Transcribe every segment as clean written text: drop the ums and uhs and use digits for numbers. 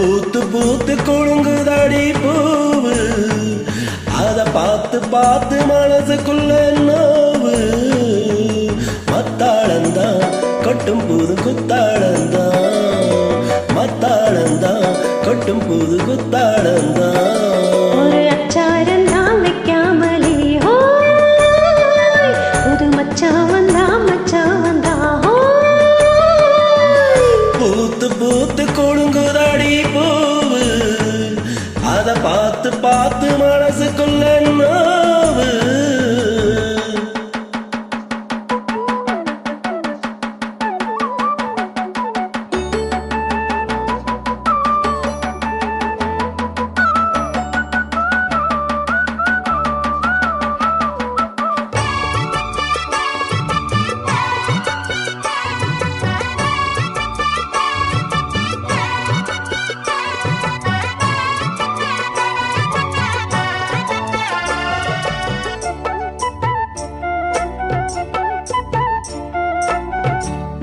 பூத்து பூத்து குலுங்குதடி பூவு, அத பார்த்து பார்த்து மனசுக்குள்ள நோவு. மத்தாளந்தான் கொட்டும் புது குத்தாளந்தான், மத்தாளந்தான் கொட்டும் புது குத்தாளந்தான். ஒரு அச்சாரம் தான் வைக்காமலே ஹோ, புது மச்சான் வந்தா மச்சான் வந்தா ஹோ. பூத்து பூத்து குலுங்குதடி பூவு, அத பார்த்து பார்த்து மனசுக்குள்ள நோவு.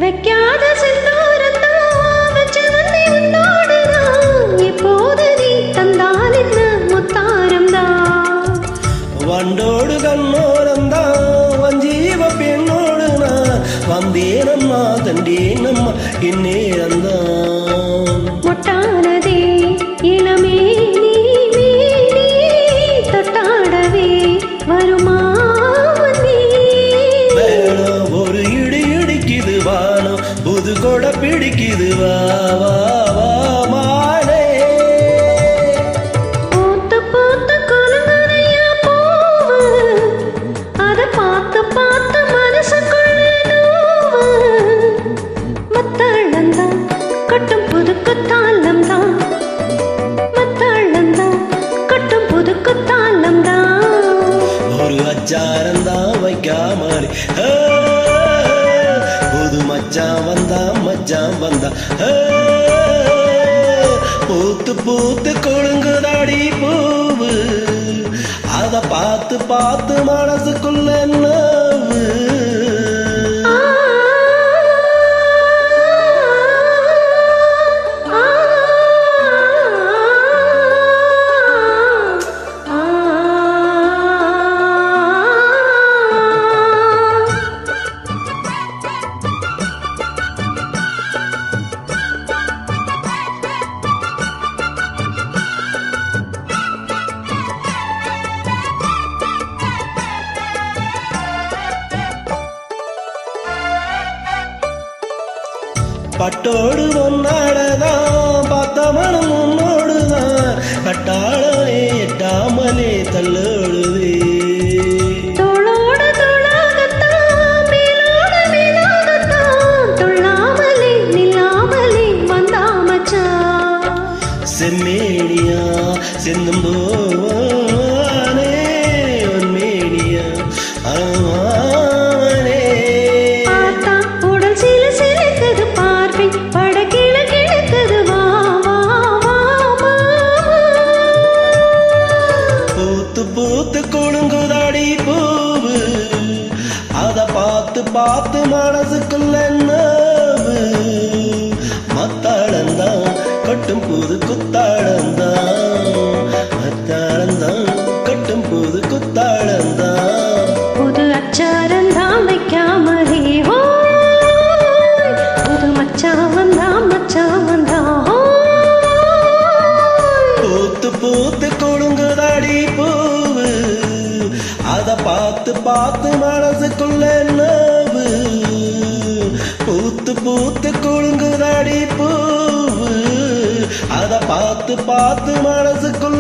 வைக்காத செந்தூரத்தான் வச்சு வந்து உன்னோடுதான், எப்போது நீ தந்தால் என்ன முத்தாரம் தான். வண்டோடு கண்ணோரந்தான் வஞ்சீவ பெண்ணோடு நான் வந்தேனம்மா தண்டேனம்மா இந்நேரந்தான். மொட்டானதே இளமே நீ மேனி, தொட்டாடவே வருமா நீ. வேணும் ஒரு இடி இடிக்குது வானம், புது கொடை பிடிக்குது வா வா வா மானே. பூத்து பூத்து குலுங்குதையா பூவு, அத பார்த்து பார்த்து மனசுக்குள்ள நோவு. மத்தாளந்தான் கட்டும் புது குத்தாலம் தான், மத்தாளந்தான் கட்டும் புது குத்தாலம் தான். ஒரு அச்சாரந்தான் வைக்காமலே புது மச்சான் வந்தா மச்சான் வந்தா. பூத்து பூத்து கொழுங்குதாடி பூவு, அத பார்த்து பார்த்து மனசுக்குள்ள நோவு. பட்டோடு ஒன்னாடதான் பார்த்த மனம் உன்னோடுதான், கட்டாளே எட்டாமலே தள்ளோடுவே. தோளோடு தோளாகத்தான் மேலோடு மேலாகத்தான், துள்ளாமலே நில்லாமலே வந்தா மச்சான். செம்மேடியா செந்தும் போவானே ஒன்மேடியா ஆவானே. பார்த்தா உடல் சில சிலுக்குது, பார்வை படகில கிழக்குது வா வா வா வா. பூத்து பூத்து குலுங்குதாடி பூவு, அத பார்த்து பார்த்து மனசுக்குள்ள நோவு. மத்தாளந்தான் கட்டும் புது குத்தாளந்தான், மத்தாளந்தான் கட்டும் புது குத்தாளந்தான். புது அச்சாரம் தான் வைக்காமலே ஹோ, புது மச்சான் வந்தா மச்சான் வந்தா ஹோ. பூத்து பூத்து குலுங்குதாடி பூவு, அத பார்த்து பார்த்து மனசுக்குள்ள நோவு. பூத்து பூத்து குலுங்குதாடி பூவு, அத பார்த்து பார்த்து மனசுக்குள்ள